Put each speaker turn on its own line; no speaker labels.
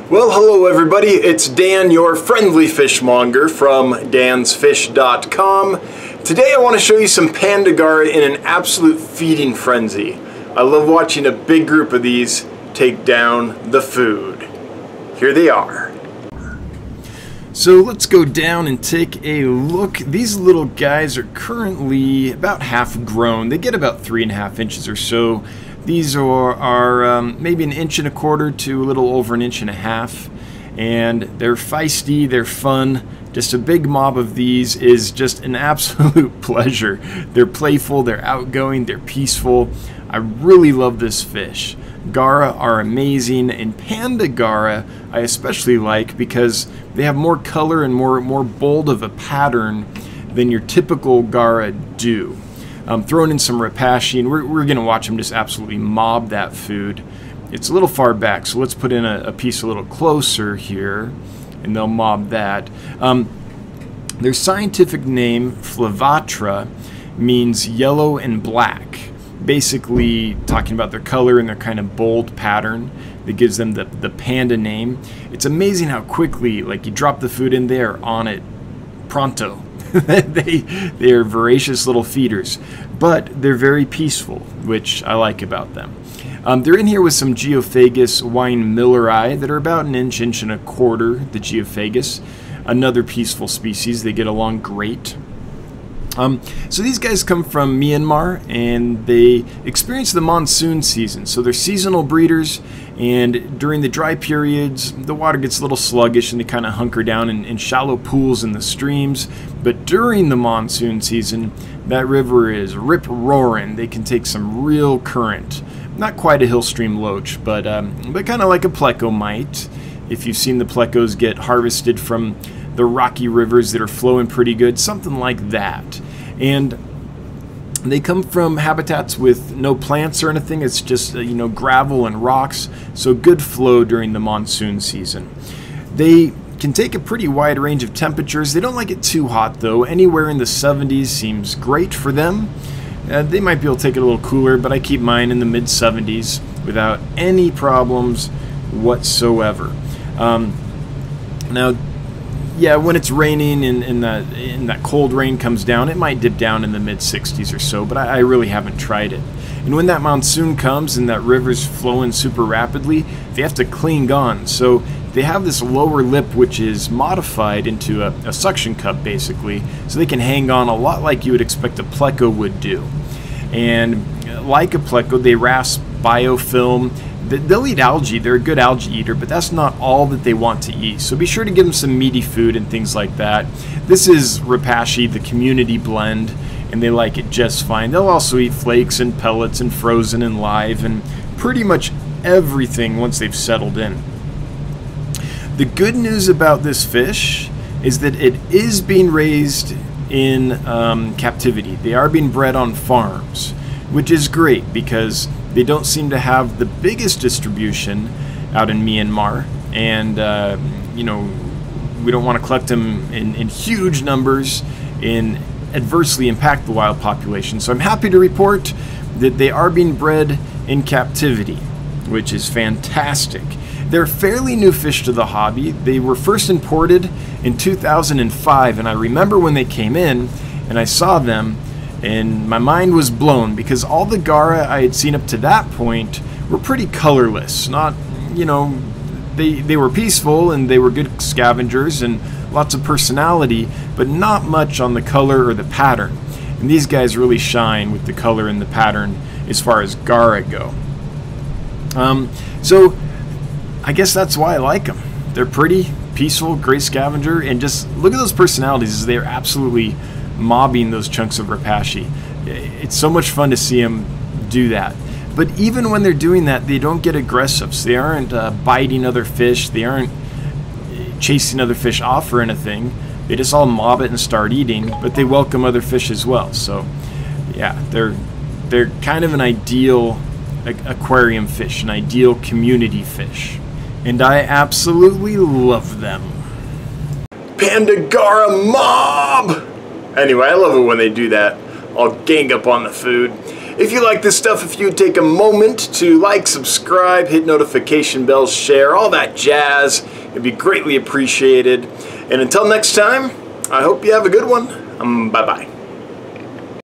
Well, hello everybody, it's Dan, your friendly fishmonger from dansfish.com. Today I want to show you some Panda Garra in an absolute feeding frenzy. I love watching a big group of these take down the food. Here they are. So let's go down and take a look. These little guys are currently about half grown. They get about 3.5 inches or so. These are maybe 1.25 inches to a little over 1.5 inches, and they're feisty, they're fun. Just a big mob of these is just an absolute pleasure. They're playful, they're outgoing, they're peaceful. I really love this fish. Garra are amazing, and Panda Garra I especially like because they have more color and more bold of a pattern than your typical Garra do. Throwing in some rapashi, and we're going to watch them just absolutely mob that food. It's a little far back, so let's put in a piece a little closer here, and they'll mob that. Their scientific name, Flavatra, means yellow and black, basically talking about their color and their kind of bold pattern that gives them the panda name. It's amazing how quickly, like, you drop the food in there, on it, pronto. They are voracious little feeders, but they're very peaceful, which I like about them. They're in here with some Geophagus wine milleri that are about 1 inch, 1.25 inches, the Geophagus, another peaceful species. They get along great. So these guys come from Myanmar, and they experience the monsoon season. So they're seasonal breeders, and during the dry periods, the water gets a little sluggish, and they kind of hunker down in shallow pools in the streams. But during the monsoon season, that river is rip-roaring. They can take some real current. Not quite a hill stream loach, but kind of like a pleco might. If you've seen the plecos get harvested from the rocky rivers that are flowing pretty good, something like that. And they come from habitats with no plants or anything. It's just gravel and rocks, so good flow during the monsoon season. They can take a pretty wide range of temperatures. They don't like it too hot though. Anywhere in the 70s seems great for them. They might be able to take it a little cooler, but I keep mine in the mid 70s without any problems whatsoever. Now, yeah, when it's raining and that cold rain comes down, it might dip down in the mid 60s or so, but I really haven't tried it. And when that monsoon comes and that river's flowing super rapidly, they have to cling on. So they have this lower lip which is modified into a suction cup, basically, so they can hang on a lot like you would expect a pleco would do. And like a pleco, they rasp biofilm. They'll eat algae. They're a good algae eater, but that's not all that they want to eat. So be sure to give them some meaty food and things like that. This is rapashi, the community blend, and they like it just fine. They'll also eat flakes and pellets and frozen and live and pretty much everything once they've settled in. The good news about this fish is that it is being raised in captivity. They are being bred on farms, which is great because they don't seem to have the biggest distribution out in Myanmar, and we don't want to collect them in huge numbers and adversely impact the wild population. So I'm happy to report that they are being bred in captivity, which is fantastic. They're fairly new fish to the hobby. They were first imported in 2005, and I remember when they came in and I saw them, and my mind was blown because all the Garra I had seen up to that point were pretty colorless. Not, they were peaceful and they were good scavengers and lots of personality, but not much on the color or the pattern. And these guys really shine with the color and the pattern as far as Garra go. So I guess that's why I like them. They're pretty, peaceful, great scavenger, and just look at those personalities. They're absolutely mobbing those chunks of rapashi. It's so much fun to see them do that. But even when they're doing that, they don't get aggressive. So they aren't biting other fish. They aren't chasing other fish off or anything. They just all mob it and start eating, but they welcome other fish as well. So yeah, they're kind of an ideal aquarium fish, an ideal community fish. And I absolutely love them. Panda Garra Mob! Anyway, I love it when they do that. I'll gang up on the food. If you like this stuff, if you would take a moment to like, subscribe, hit notification bells, share, all that jazz, it'd be greatly appreciated. And until next time, I hope you have a good one. Bye-bye.